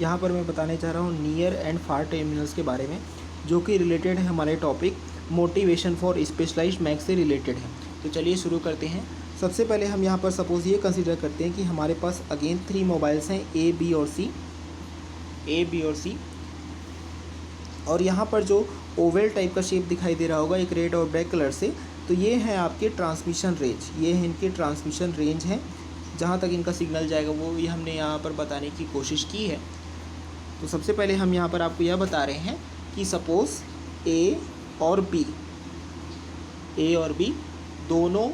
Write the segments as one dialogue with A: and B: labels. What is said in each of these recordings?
A: यहाँ पर मैं बताने चाह रहा हूँ नियर एंड फार टर्मिनल्स के बारे में, जो कि रिलेटेड है हमारे topic motivation for specialized maths से रिलेटेड है। तो चलिए शुरू करते हैं। सबसे पहले हम यहाँ पर सपोज़ ये कंसिडर करते हैं कि हमारे पास अगेन 3 मोबाइल्स हैं ए बी और सी, और यहाँ पर जो ओवल टाइप का शेप दिखाई दे रहा होगा एक रेड और ब्लैक कलर से, तो ये हैं आपके ट्रांसमिशन रेंज, ये है इनके ट्रांसमिशन रेंज हैं, जहाँ तक इनका सिग्नल जाएगा वो भी हमने यहाँ पर बताने की कोशिश की है। तो सबसे पहले हम यहाँ पर आपको यह बता रहे हैं कि सपोज़ ए और बी दोनों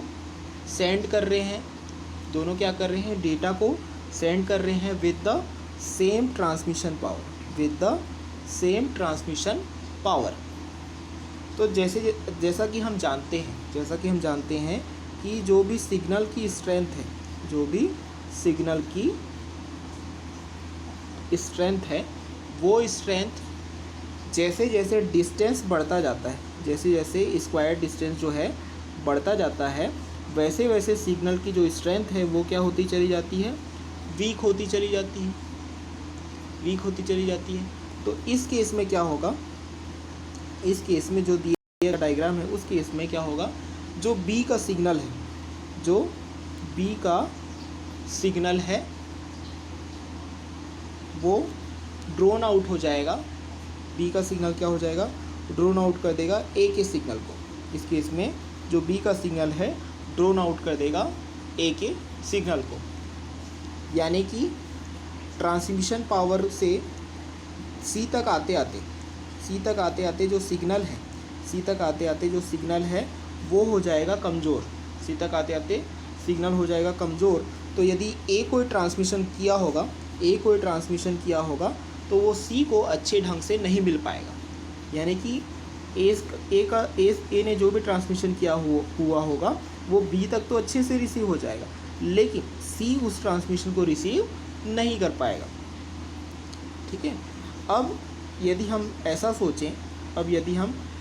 A: सेंड कर रहे हैं, दोनों क्या कर रहे हैं, डेटा को सेंड कर रहे हैं with the same transmission power, तो जैसा कि हम जानते हैं कि जो भी सिग्नल की स्ट्रेंथ है वो स्ट्रेंथ जैसे जैसे डिस्टेंस बढ़ता जाता है, जैसे जैसे स्क्वायर डिस्टेंस जो है बढ़ता जाता है, वैसे वैसे सिग्नल की जो स्ट्रेंथ है वो क्या होती चली जाती है, वीक होती चली जाती है। तो इस केस में क्या होगा, इस केस में जो दिया डायग्राम है उस केस में क्या होगा, जो बी का सिग्नल है वो ड्रोन आउट हो जाएगा, बी का सिग्नल क्या हो जाएगा, ड्रोन आउट कर देगा ए के सिग्नल को। इस केस में जो बी का सिग्नल है ड्रोन आउट कर देगा ए के सिग्नल को, यानी कि ट्रांसमिशन पावर से सी तक आते आते जो सिग्नल है वो हो जाएगा कमज़ोर, सी तक आते आते सिग्नल हो जाएगा कमज़ोर। तो यदि ए कोई ट्रांसमिशन किया होगा तो वो सी को अच्छे ढंग से नहीं मिल पाएगा, यानी कि ए ने जो भी ट्रांसमिशन किया हुआ होगा वो बी तक तो अच्छे से रिसीव हो जाएगा, लेकिन सी उस ट्रांसमिशन को रिसीव नहीं कर पाएगा। ठीक है। अब यदि हम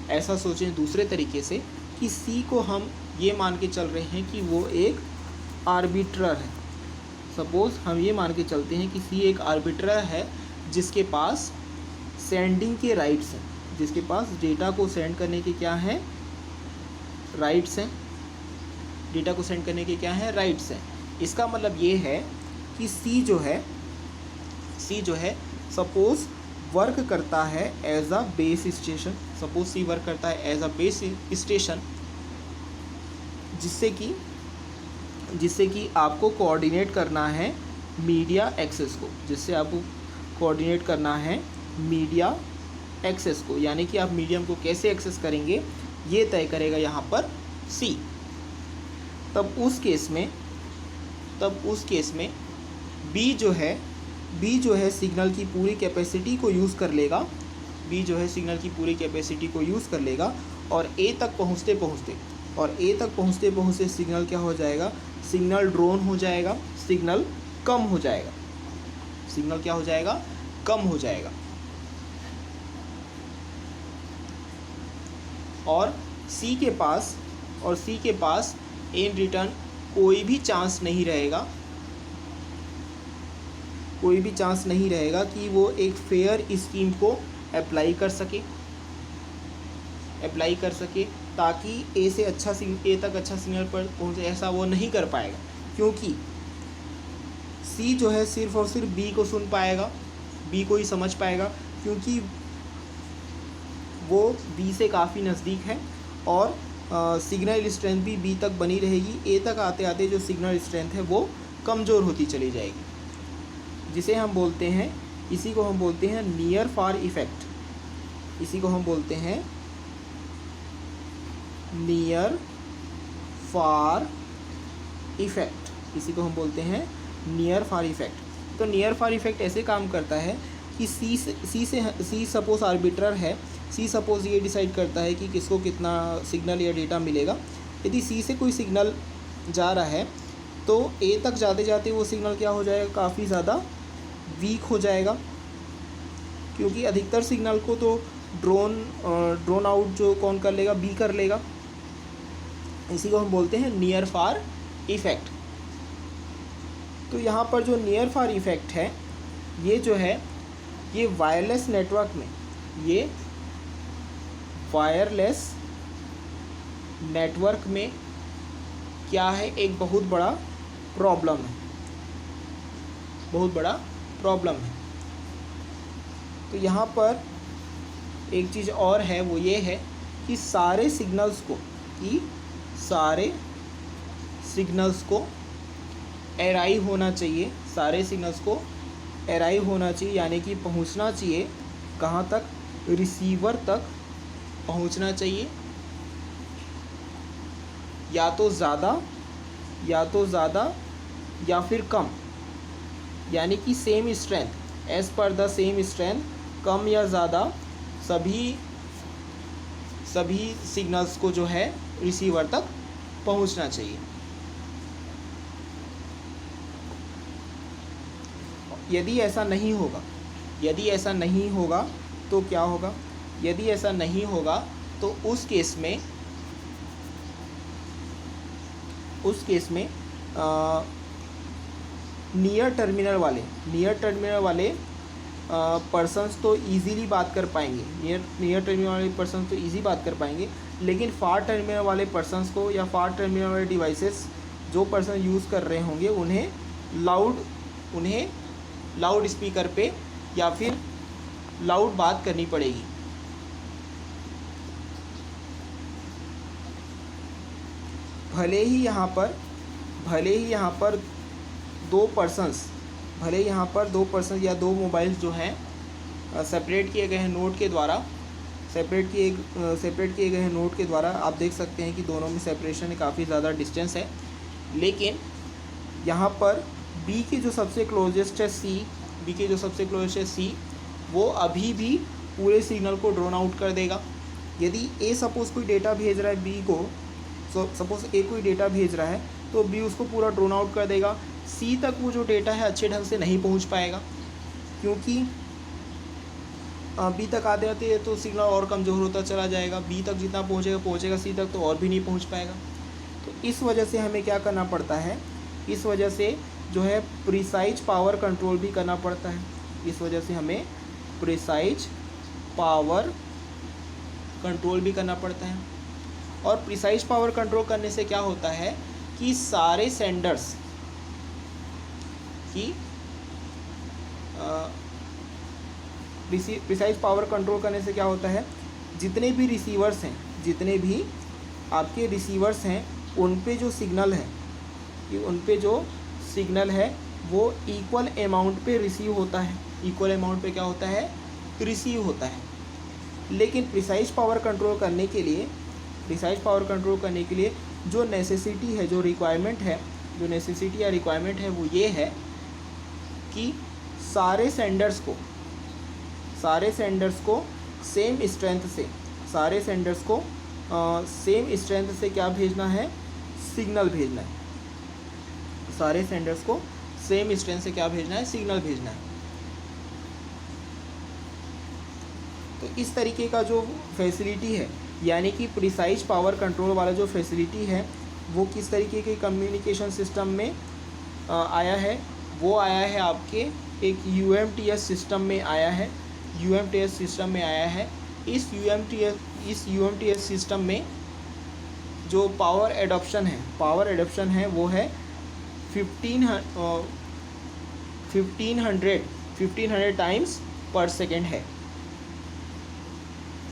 A: ऐसा सोचें दूसरे तरीके से कि सी को हम ये मान के चल रहे हैं कि वो एक आर्बिट्रर है, सपोज़ हम ये मान के चलते हैं कि सी एक आर्बिट्रर है जिसके पास सेंडिंग के राइट्स हैं, जिसके पास डेटा को सेंड करने के क्या हैं, राइट्स हैं, डेटा को सेंड करने के क्या हैं, राइट्स हैं। इसका मतलब ये है कि सी जो है सपोज़ वर्क करता है एज अ बेस स्टेशन, जिससे कि आपको कोऑर्डिनेट करना है मीडिया एक्सेस को, यानी कि आप मीडियम को कैसे एक्सेस करेंगे ये तय करेगा यहाँ पर सी। तब उस केस में बी जो है सिग्नल की पूरी कैपेसिटी को यूज़ कर लेगा, और ए तक पहुँचते सिग्नल क्या हो जाएगा, सिग्नल ड्रोन हो जाएगा, सिग्नल कम हो जाएगा, और सी के पास इन रिटर्न कोई भी चांस नहीं रहेगा कि वो एक फेयर स्कीम को अप्लाई कर सके ताकि ए तक अच्छा सिग्नल पर पहुँचे, ऐसा वो नहीं कर पाएगा, क्योंकि सी जो है सिर्फ और सिर्फ बी को सुन पाएगा, बी को ही समझ पाएगा, क्योंकि वो बी से काफ़ी नज़दीक है, और सिग्नल स्ट्रेंथ भी बी तक बनी रहेगी। ए तक आते आते जो सिग्नल स्ट्रेंथ है वो कमज़ोर होती चली जाएगी, इसी को हम बोलते हैं नियर फार इफ़ेक्ट, तो नियर फार इफ़ेक्ट ऐसे काम करता है कि सी सपोज आर्बिट्रर है, सी सपोज ये डिसाइड करता है कि किसको कितना सिग्नल या डेटा मिलेगा। यदि सी से कोई सिग्नल जा रहा है तो ए तक जाते जाते वो सिग्नल क्या हो जाएगा, काफ़ी ज़्यादा वीक हो जाएगा, क्योंकि अधिकतर सिग्नल को तो ड्रोन आउट जो कौन कर लेगा, बी कर लेगा। इसी को हम बोलते हैं नियर फार इफ़ेक्ट। तो यहाँ पर जो नियर फार इफ़ेक्ट है ये जो है ये वायरलेस नेटवर्क में, ये वायरलेस नेटवर्क में क्या है, एक बहुत बड़ा प्रॉब्लम है, बहुत बड़ा प्रॉब्लम है। तो यहाँ पर एक चीज़ और है, वो ये है कि सारे सिग्नल्स को अराइव होना चाहिए, सारे सिग्नल्स को अराइव होना चाहिए, यानी कि पहुँचना चाहिए कहाँ तक, रिसीवर तक पहुँचना चाहिए, या तो ज़्यादा या फिर कम, यानी कि same strength, as per the same strength, कम या ज़्यादा सभी सिग्नल्स को जो है रिसीवर तक पहुंचना चाहिए। यदि ऐसा नहीं होगा तो क्या होगा? यदि ऐसा नहीं होगा तो उस केस में नियर टर्मिनल वाले पर्सन्स तो ईज़िली बात कर पाएंगे, नियर टर्मिनल वाले पर्सन्स तो ईज़ी बात कर पाएंगे, लेकिन फार टर्मिनल वाले पर्सन्स को या फार टर्मिनल वाले डिवाइसेस जो पर्सन यूज़ कर रहे होंगे उन्हें लाउड स्पीकर पे या फिर लाउड बात करनी पड़ेगी। भले ही यहाँ पर दो पर्सन्स या दो मोबाइल्स जो हैं सेपरेट किए गए हैं नोड के द्वारा, आप देख सकते हैं कि दोनों में सेपरेशन काफ़ी ज़्यादा डिस्टेंस है, लेकिन यहाँ पर बी के जो सबसे क्लोजेस्ट है सी, वो अभी भी पूरे सिग्नल को ड्रोन आउट कर देगा। यदि ए सपोज़ कोई डेटा भेज रहा है बी को, सपोज़ ए कोई डेटा भेज रहा है तो बी उसको पूरा ड्रोन आउट कर देगा। सी तक वो जो डेटा है अच्छे ढंग से नहीं पहुंच पाएगा, क्योंकि बी तक आते आते तो सिग्नल और कमज़ोर होता चला जाएगा। बी तक जितना पहुंचेगा सी तक तो और भी नहीं पहुंच पाएगा। तो इस वजह से हमें क्या करना पड़ता है, इस वजह से जो है प्रिसाइज पावर कंट्रोल भी करना पड़ता है। इस वजह से हमें प्रिसाइज पावर कंट्रोल भी करना पड़ता है। और प्रिसाइज पावर कंट्रोल करने से क्या होता है कि सारे सेंडर्स की प्रिसाइज पावर कंट्रोल करने से क्या होता है, जितने भी आपके रिसीवर्स हैं उन पे जो सिग्नल है वो इक्वल अमाउंट पे रिसीव होता है, इक्वल अमाउंट पे क्या होता है, रिसीव होता है। लेकिन प्रिसाइज पावर कंट्रोल करने के लिए जो नेसेसिटी है, जो रिक्वायरमेंट है वो ये है कि सारे सेंडर्स को सेम स्ट्रेंथ से क्या भेजना है, सिग्नल भेजना है। सारे सेंडर्स को सेम स्ट्रेंथ से क्या भेजना है, सिग्नल भेजना है। तो इस तरीके का जो फैसिलिटी है, यानी कि प्रिसाइज पावर कंट्रोल वाला जो फैसिलिटी है वो किस तरीके के कम्युनिकेशन सिस्टम में आया है, वो आया है आपके एक UMTS सिस्टम में आया है। इस UMTS सिस्टम में जो पावर एडॉप्शन है वो है 1500 टाइम्स पर सेकेंड है।